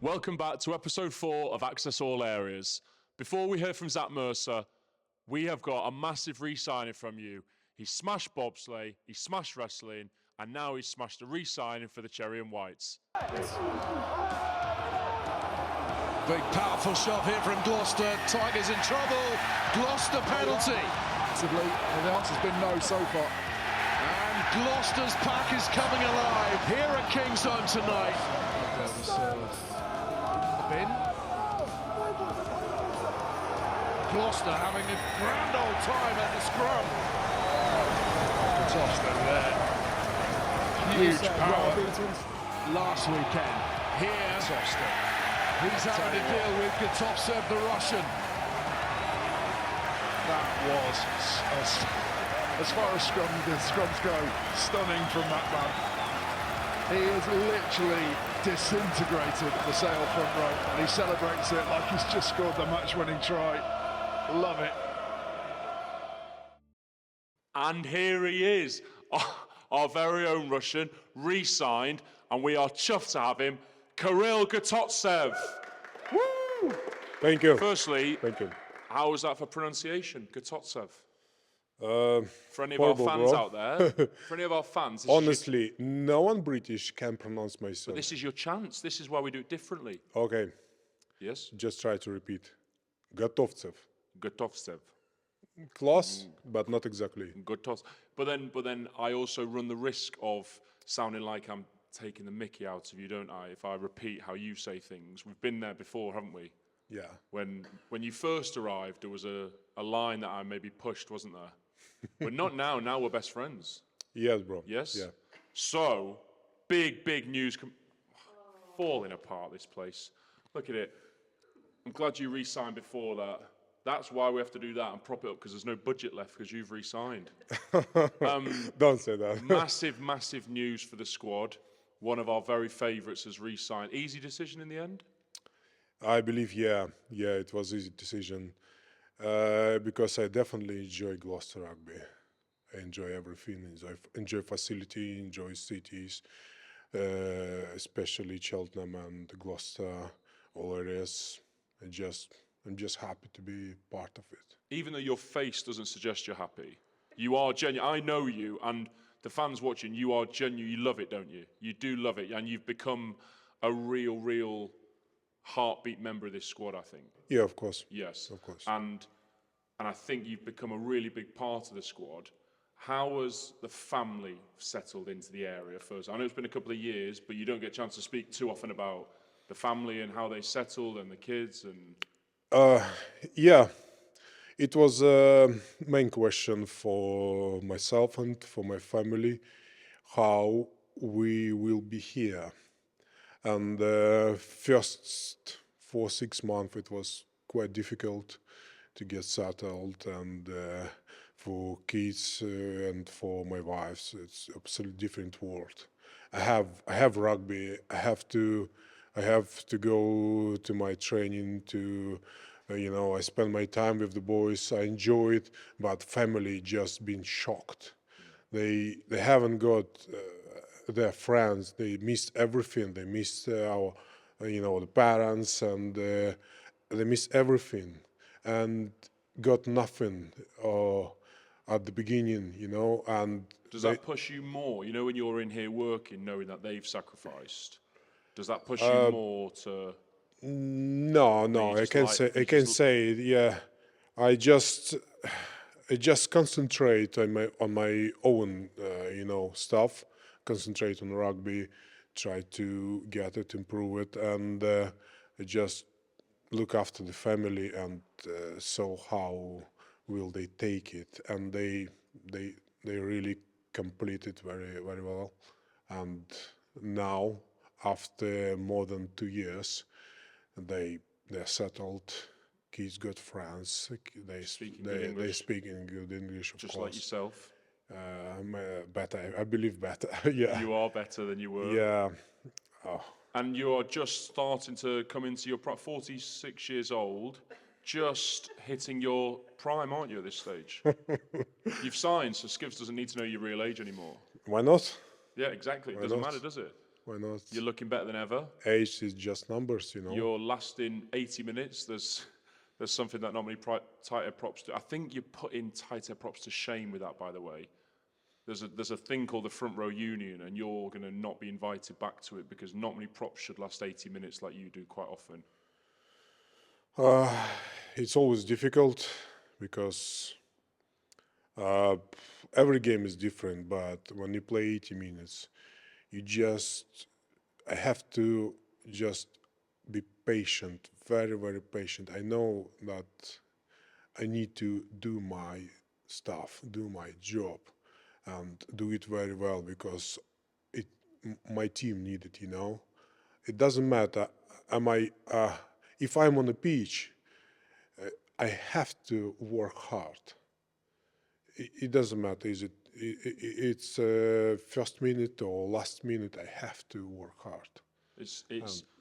Welcome back to episode 4 of Akcess All Areas. Before we hear from Zach Mercer, we have got a massive re-signing from you. He smashed bobsleigh, he smashed wrestling, and now he's smashed a re-signing for the Cherry and Whites. Big powerful shot here from Gloucester. Tigers in trouble. Gloucester penalty. The answer's been no so far. And Gloucester's pack is coming alive here at Kingsholm tonight. Gloucester having a grand old time at the scrum. Gloucester there. Huge power. Last weekend, here Gloucester. He's having to deal with Gotovtsev, the Russian. That was, as far as scrums go, stunning from that man. He has literally disintegrated the Sale front row, and he celebrates it like he's just scored the match-winning try. Love it. And here he is, our very own Russian, re-signed, and we are chuffed to have him, Kirill Gotovtsev. Woo! Thank you. Firstly, Thank you. how was that for pronunciation, Gotovtsev? For For any of our fans out there, for any of our fans, honestly, no one British can pronounce my son. this is your chance. This is why we do it differently. Okay, Yes? just try to repeat. Gotovtsev. Gotovtsev. Close, but not exactly. Gotovtsev. But then I also run the risk of sounding like I'm taking the mickey out of you, don't I? If I repeat how you say things. We've been there before, haven't we? Yeah. When you first arrived, there was a line that I maybe pushed, wasn't there? But not now. Now we're best friends. Yes, bro. Yes? Yeah. So, big news. Falling apart, this place. Look at it. I'm glad you re-signed before that. That's why we have to do that and prop it up, because there's no budget left because you've re-signed. Don't say that. Massive news for the squad. One of our very favourites has re-signed. Easy decision in the end? I believe, yeah, it was easy decision because I definitely enjoy Gloucester rugby. I enjoy everything. Enjoy facility, enjoy cities, especially Cheltenham and Gloucester, all areas. I'm just happy to be part of it. Even though your face doesn't suggest you're happy, you are genuine. I know you, and the fans watching, you are genuine. You love it, don't you? You do love it, and you've become a real heartbeat member of this squad, I think. Yeah, of course. Yes. Of course. And I think you've become a really big part of the squad. How has the family settled into the area first? I know it's been a couple of years, but you don't get a chance to speak too often about the family and how they settled and the kids and... Yeah, it was a main question for myself and for my family, how we will be here. And first 4-6 months it was quite difficult to get settled, and for kids and for my wife, it's absolutely different world. I have rugby. I have to go to my training to, I spend my time with the boys. I enjoy it, but family just been shocked. They haven't got their friends. They missed everything. They missed our, the parents, and they missed everything, and got nothing at the beginning, and Does that push you more? When you're in here working, knowing that they've sacrificed, does that push you more to... No, I can say, yeah. I just concentrate on my own, stuff. Concentrate on rugby, try to get it, improve it, and just look after the family, and so how will they take it? And they really complete it very well. And now, after more than 2 years, they're settled. Kids got friends. They speak in good English, of Just course. like yourself? Better, I believe better. Yeah. You are better than you were. Yeah. And you are just starting to come into your 46 years old, just hitting your prime, aren't you, at this stage? You've signed, so Skivs doesn't need to know your real age anymore. Why not? Yeah, exactly. It doesn't matter, does it? Why not? You're looking better than ever. Age is just numbers, you know. You're lasting 80 minutes. There's something that not many tighter props do. I think you put in tighter props to shame with that, by the way. There's a thing called the front row union, and you're going to not be invited back to it because not many props should last 80 minutes like you do quite often. It's always difficult because every game is different, but when you play 80 minutes, I have to just be patient, very, very patient. I know that I need to do my stuff, do my job, and do it very well because my team need it, you know. It doesn't matter, if I'm on the pitch, I have to work hard. It doesn't matter, it's first minute or last minute, I have to work hard.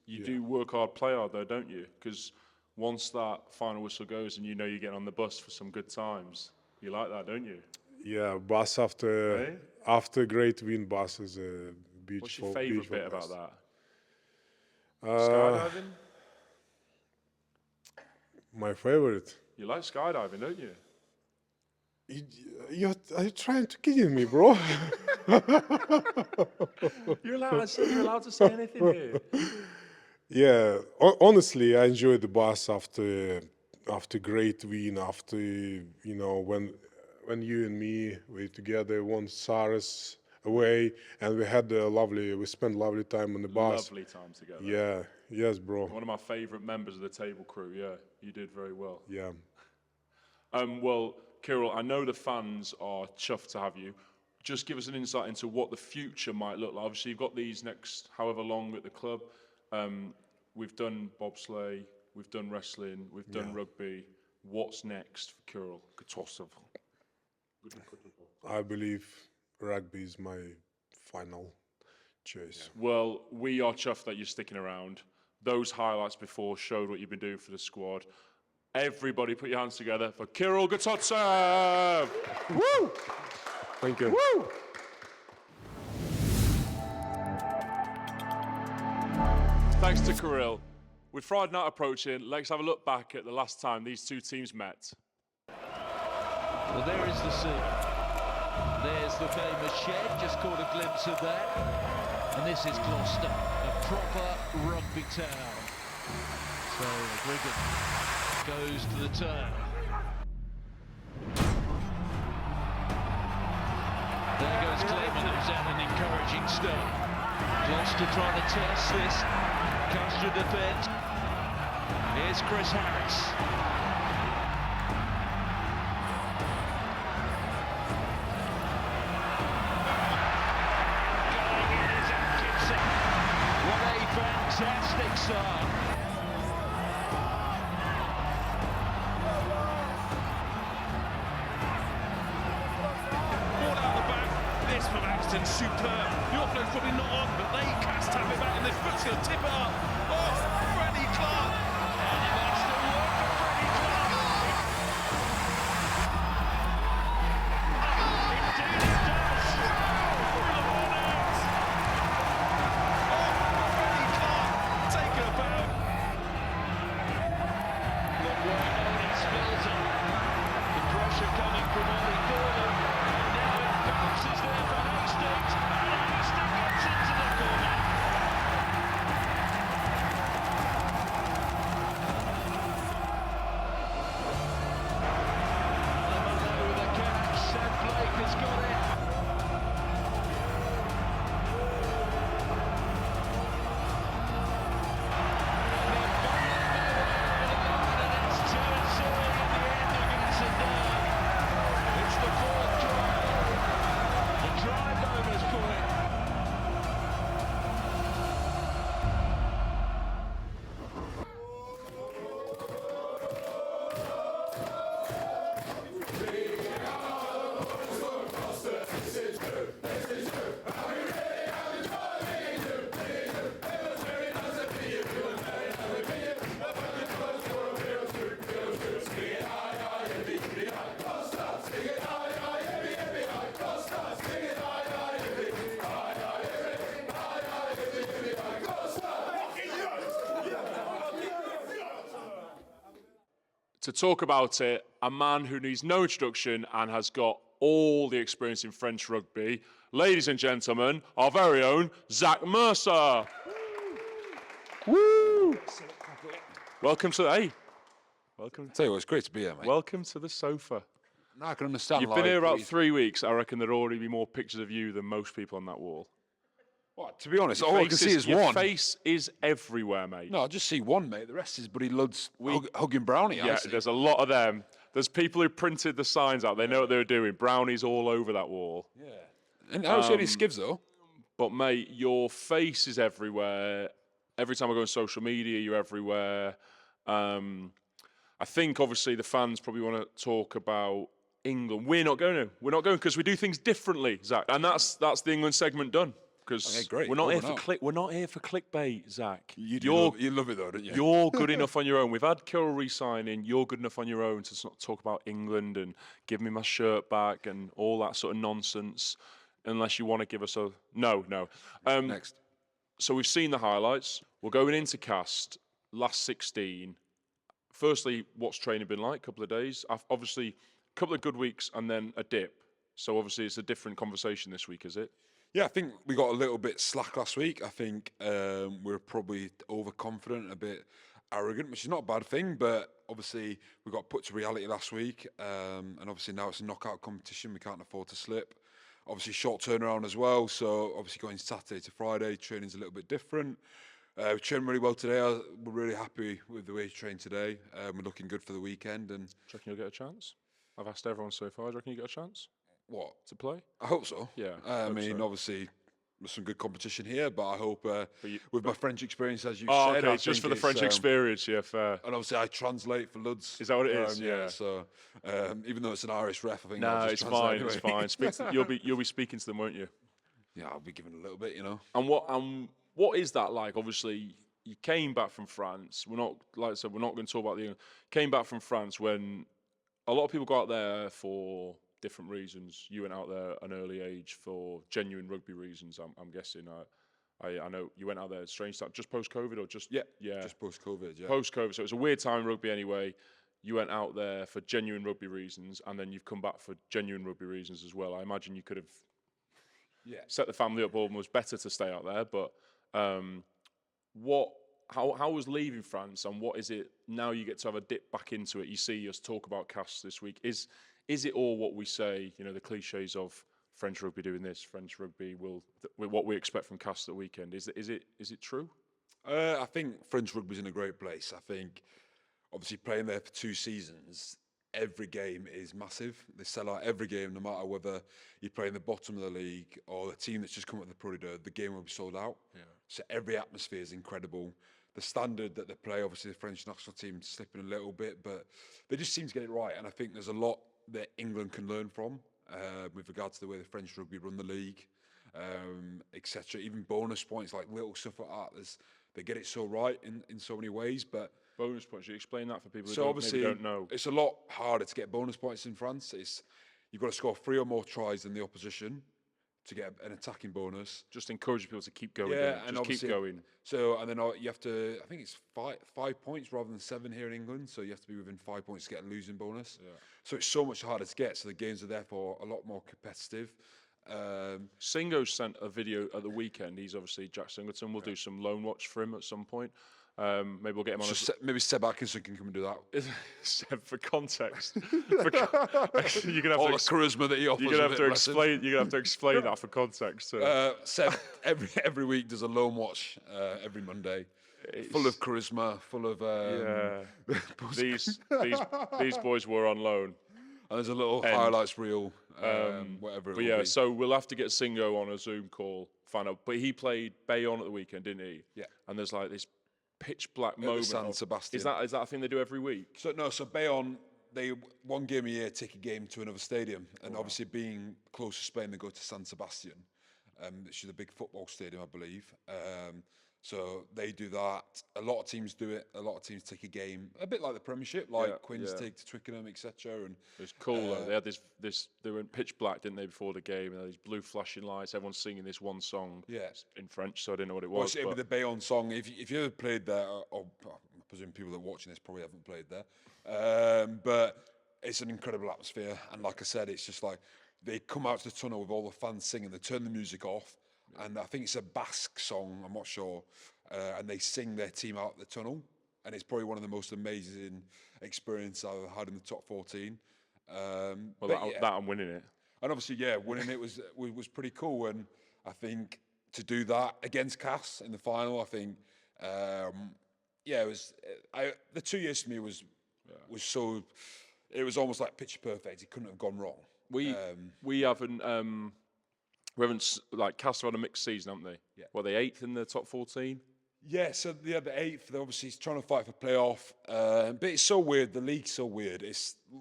You do work hard, play hard though, don't you? Because once that final whistle goes and you know you're getting on the bus for some good times, you like that, don't you? Yeah, bus after great win, bus is a beautiful. What's your favourite bit bus. about that? Skydiving? My favorite. You like skydiving, don't you? Are you trying to kidding me, bro? You're allowed to say anything here. Yeah, honestly, I enjoy the bus after great win, after when you and me were together, won Castres away, and we spent lovely time on the bus. Lovely time together. Yeah, yes, bro. One of my favourite members of the table crew. Yeah, you did very well. Yeah. Well, Kirill, I know the fans are chuffed to have you. Just give us an insight into what the future might look like. Obviously, you've got these next however long at the club. We've done bobsleigh, we've done wrestling, we've done rugby. What's next for Kirill Gotovtsev? I believe rugby is my final choice. Well, we are chuffed that you're sticking around. Those highlights before showed what you've been doing for the squad. Everybody put your hands together for Kirill Gotovtsev! Woo! Thank you. Woo! Thanks to Kirill. With Friday night approaching, let's have a look back at the last time these two teams met. Well, there is the scene. There's the famous shed, just caught a glimpse of that. And this is Gloucester, a proper rugby town. So Brigham goes to the turn. There goes Clayman, who's at an encouraging start. Gloucester trying to test this. Castres defends. Here's Chris Harris. What a fantastic start. Ball out the back. This from Axton, superb. The offload's probably not on, but they cast have it back in this foot's going to tip it up. Oh, Freddie Clark. That's the work for Freddie Clark. Indeed it does. Through the warnings. Oh, Freddie Clark, take her back. Look where Ollie spills it. The pressure coming from Ollie Gordon. Now it bounces there for Hastings. And Hastings gets into the corner. to talk about it, a man who needs no introduction and has got all the experience in French rugby. Ladies and gentlemen, our very own Zach Mercer. Woo! Welcome to welcome. Tell you what, it's great to be here, mate. Welcome to the sofa. Now I can understand. You've been here about 3 weeks. I reckon there'd already be more pictures of you than most people on that wall. What? To be honest, all I can see is your one. face is everywhere, mate. No, I just see one, mate. The rest is Buddy Lud's hugging Brownie. Yeah, there's a lot of them. There's people who printed the signs out. They know what they were doing. Brownies all over that wall. Yeah. And I don't see any skivs, though. But, mate, your face is everywhere. Every time I go on social media, you're everywhere. I think, obviously, the fans probably want to talk about England. We're not going to. We're not going because we do things differently, Zach. And that's the England segment done. Because we're not here for We're not here for clickbait, Zach. You love it, though, don't you? You're good enough on your own. We've had Kirill re-signing. You're good enough on your own to not talk about England and give me my shirt back and all that sort of nonsense. Unless you want to give us a no. Next. So we've seen the highlights. We're going into Castres, last 16. Firstly, what's training been like? A couple of days. Obviously, a couple of good weeks and then a dip. So obviously, it's a different conversation this week, is it? Yeah, I think we got a little bit slack last week. I think we were probably overconfident, a bit arrogant, which is not a bad thing. But obviously, we got put to reality last week. And obviously, now it's a knockout competition. We can't afford to slip. Obviously, short turnaround as well. So obviously, going Saturday to Friday, training's a little bit different. We trained really well today. We're really happy with the way we trained today. We're looking good for the weekend. And do you reckon you'll get a chance? I've asked everyone so far. Do you reckon you get a chance? What? To play? I hope so. Yeah. I mean, so. Obviously, there's some good competition here, but I hope with my French experience, as you said. said. Okay, just for the French experience, yeah, fair. And obviously, I translate for Lud's. Is that what it is? Yeah. So, even though it's an Irish ref, I think. No, it's fine. Anyway. It's fine. You'll be speaking to them, won't you? Yeah, I'll be giving a little bit, you know. And what is that like? Obviously, you came back from France. We're not, like I said, we're not going to talk about came back from France when a lot of people go out there for different reasons. You went out there at an early age for genuine rugby reasons. I'm guessing. I know you went out there. Strange start, just post COVID or just just post COVID. Yeah, post COVID. So it was a weird time in rugby anyway. You went out there for genuine rugby reasons, and then you've come back for genuine rugby reasons as well. I imagine you could have set the family up almost better to stay out there. But how was leaving France, and what is it now? You get to have a dip back into it. You see us talk about Castres this week. Is it all what we say? You know, the cliches of French rugby doing this, French rugby what we expect from Castres at the weekend. Is it true? I think French rugby's in a great place. I think, obviously, playing there for 2 seasons, every game is massive. They sell out every game, no matter whether you play in the bottom of the league or the team that's just come up with the Pro D2, the game will be sold out. Yeah. So every atmosphere is incredible. The standard that they play, obviously, the French national team slipping a little bit, but they just seem to get it right. And I think there's a lot that England can learn from with regard to the way the French rugby run the league, etc. Even bonus points, like little stuff like that. They get it so right in so many ways. But bonus points, you explain that for people who maybe don't know. It's a lot harder to get bonus points in France. You've got to score 3 or more tries than the opposition to get an attacking bonus. Just encourage people to keep going. Yeah, and just keep going. So, and then you have to, I think it's 5 points rather than 7 here in England. So you have to be within 5 points to get a losing bonus. Yeah. So it's so much harder to get. So the games are therefore a lot more competitive. Singo sent a video at the weekend. He's obviously Jack Singleton. We'll do some loan watch for him at some point. Maybe we'll get him on. Maybe Seb Atkinson can come and do that. Seb, for context, you're gonna have all the charisma that he offers. You're gonna have to explain. You're gonna have to explain that for context. So. Seb every week does a loan watch every Monday. Full of charisma, full of these boys were on loan. And there's a little highlights reel, whatever it will be. So we'll have to get Singo on a Zoom call, find out. But he played Bayonne at the weekend, didn't he? Yeah. And there's like this pitch black moment. San Sebastian. Is that a thing they do every week? So Bayonne, they one game a year take a game to another stadium, and obviously being close to Spain, they go to San Sebastian, which is a big football stadium, I believe. So they do that. A lot of teams do it. A lot of teams take a game, a bit like the Premiership, like Quins take to Twickenham, etc. And it's cool. They had this. They went pitch black, didn't they, before the game? And there these blue flashing lights. Everyone's singing this one song. Yeah. In French, so I didn't know what it was. Well, it'd be the Bayonne song. If you ever played there, or presume people that are watching this probably haven't played there. But it's an incredible atmosphere. And like I said, it's just like they come out to the tunnel with all the fans singing, they turn the music off. And I think it's a Basque song, I'm not sure. And they sing their team out the tunnel. And it's probably one of the most amazing experiences I've had in the top 14. That I'm winning it. And obviously, yeah, winning it was pretty cool. And I think to do that against Castres in the final, I think, it was. The 2 years for me was so. It was almost like picture perfect. It couldn't have gone wrong. We haven't like Castres had a mixed season, haven't they? Yeah. Well, they 8th in the top 14. Yeah, so the 8th, they're obviously trying to fight for playoff. But it's so weird. The league's so weird.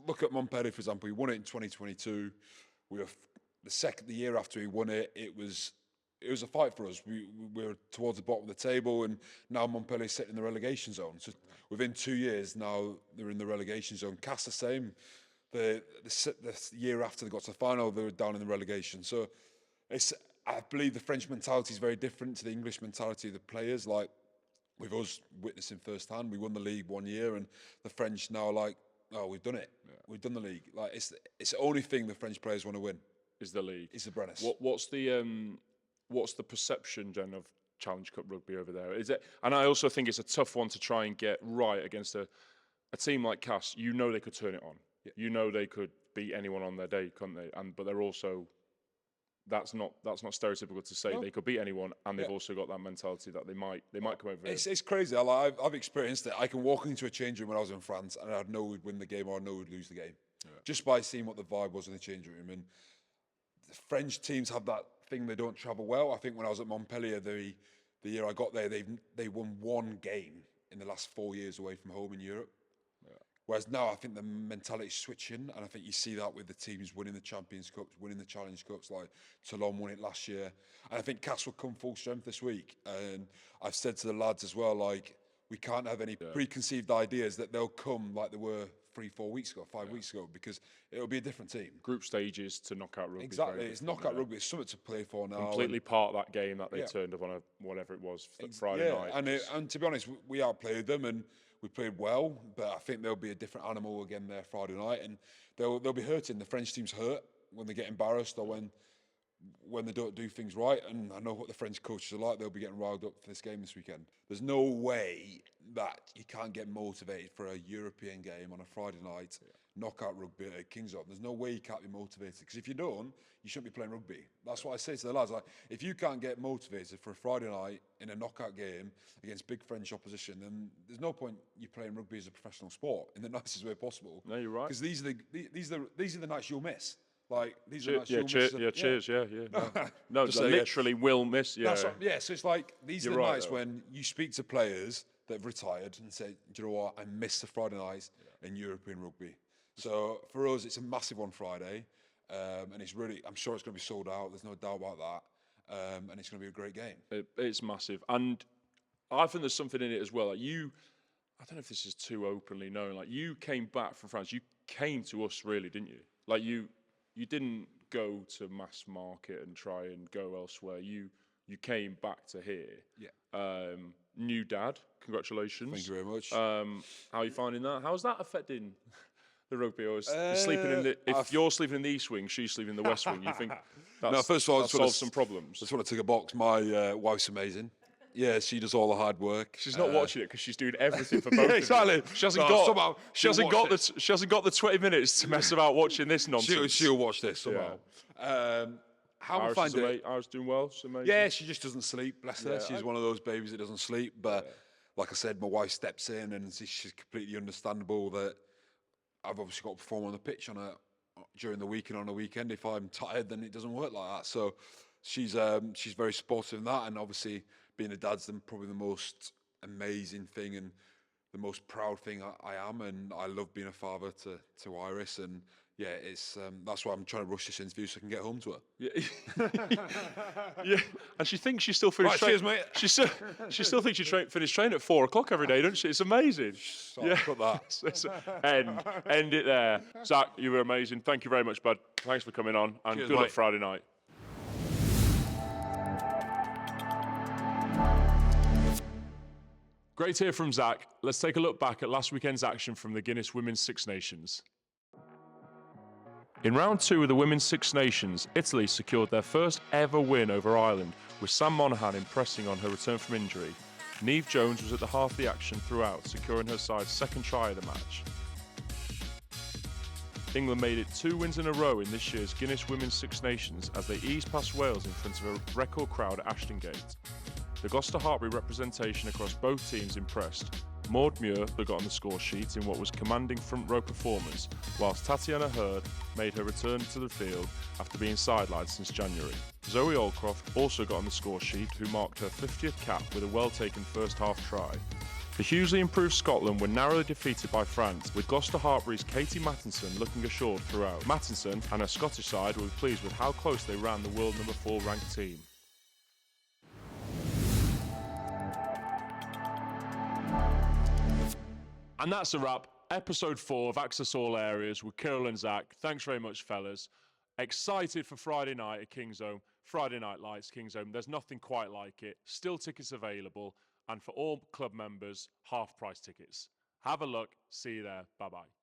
Look at Montpellier, for example. We won it in 2022. We were the year after we won it. It was a fight for us. We were towards the bottom of the table, and now Montpellier's sitting in the relegation zone. So within 2 years, now they're in the relegation zone. Castres the same. The year after they got to the final, they were down in the relegation. So I believe the French mentality is very different to the English mentality of the players. Like with us witnessing firsthand, we won the league 1 year, and the French now are like, oh, we've done it. Yeah. We've done the league. Like it's the only thing the French players want to win. Is the league? Is the Brennus. What's the perception, Jen, of Challenge Cup rugby over there? Is it? And I also think it's a tough one to try and get right against a team like Castres. You know they could turn it on. Yeah. You know they could beat anyone on their day, couldn't they? But they're also. That's not stereotypical to say they could beat anyone, and they've also got that mentality that they might come over. It's crazy. I've experienced it. I can walk into a change room when I was in France, and I'd know we'd win the game or I'd know we'd lose the game, just by seeing what the vibe was in the change room. And the French teams have that thing; they don't travel well. I think when I was at Montpellier, the year I got there, they won one game in the last 4 years away from home in Europe. Whereas now I think the mentality's switching, and I think you see that with the teams winning the Champions Cups, winning the Challenge Cups, like Toulon won it last year. And I think Castres will come full strength this week. And I've said to the lads as well, like, we can't have any preconceived ideas that they'll come like they were 3-4 weeks ago, 5 weeks ago, because it'll be a different team. Group stages to knockout rugby. Exactly, it's knockout rugby. It's something to play for now. Completely part of that game that they turned up on a whatever it was Friday night. And to be honest, we outplayed them and we played well, but I think there'll be a different animal again there Friday night, and they'll be hurting. The French team's hurt when they get embarrassed or when they don't do things right. And I know what the French coaches are like. They'll be getting riled up for this game this weekend. There's no way that you can't get motivated for a European game on a Friday night, knockout rugby at Kingston. There's no way you can't be motivated, because if you don't, you shouldn't be playing rugby. That's what I say to the lads. Like, if you can't get motivated for a Friday night in a knockout game against big French opposition, then there's no point you playing rugby as a professional sport in the nicest way possible. No, you're right. Because these are the nights you'll miss. Like these are the nights you'll miss. Cheers. No, literally will miss. Yeah. So it's like these are the nights when you speak to players that have retired and say, do you know what? I miss the Friday nights in European rugby. So for us, it's a massive one Friday. And it's really, I'm sure it's going to be sold out. There's no doubt about that. And it's going to be a great game. It's massive. And I think there's something in it as well. Like I don't know if this is too openly known. Like you came back from France. You came to us, really, didn't you? Like you didn't go to mass market and try and go elsewhere. You came back to here. Yeah. New dad. Congratulations. Thank you very much. How are you finding that? How's that affecting the rugby? Or sleeping in the, if you're sleeping in the east wing, she's sleeping in the west wing, you think that's, first of all, that solves some problems? I just want to tick a box. My wife's amazing. Yeah, she does all the hard work. She's not watching it because she's doing everything for both. Yeah, exactly. Of you. She hasn't got the 20 minutes to mess about watching this nonsense. She'll watch this somehow. How I find it? Irish doing well. It's amazing. Yeah, she just doesn't sleep. Bless her. She's one of those babies that doesn't sleep. But like I said, my wife steps in, and she's completely understandable that I've obviously got to perform on the pitch during the week and on the weekend. If I'm tired, then it doesn't work like that. So she's very supportive in that, and obviously being a dad's probably the most amazing thing and the most proud thing I am, and I love being a father to Iris, and yeah, it's that's why I'm trying to rush this interview so I can get home to her. Yeah, and she thinks she still finished training. Cheers, mate. She still thinks she finished training at 4 o'clock every day, doesn't she? It's amazing. Cut that. End it there. Zach, you were amazing. Thank you very much, bud. Thanks for coming on, and good luck Friday night. Great to hear from Zach. Let's take a look back at last weekend's action from the Guinness Women's Six Nations. In round 2 of the Women's Six Nations, Italy secured their first ever win over Ireland, with Sam Monaghan impressing on her return from injury. Niamh Jones was at the heart of the action throughout, securing her side's second try of the match. England made it 2 wins in a row in this year's Guinness Women's Six Nations as they eased past Wales in front of a record crowd at Ashton Gate. The Gloucester-Hartpury representation across both teams impressed. Maud Muir got on the score sheet in what was commanding front row performance, whilst Tatiana Hurd made her return to the field after being sidelined since January. Zoe Aldcroft also got on the score sheet, who marked her 50th cap with a well-taken first half try. The hugely improved Scotland were narrowly defeated by France, with Gloucester-Hartpury's Katie Mattinson looking assured throughout. Mattinson and her Scottish side were pleased with how close they ran the world number 4 ranked team. And that's a wrap. Episode 4 of Akcess All Areas with Kirill and Zach. Thanks very much, fellas. Excited for Friday night at Kingsholm. Friday Night Lights, Kingsholm. There's nothing quite like it. Still tickets available. And for all club members, half-price tickets. Have a look. See you there. Bye-bye.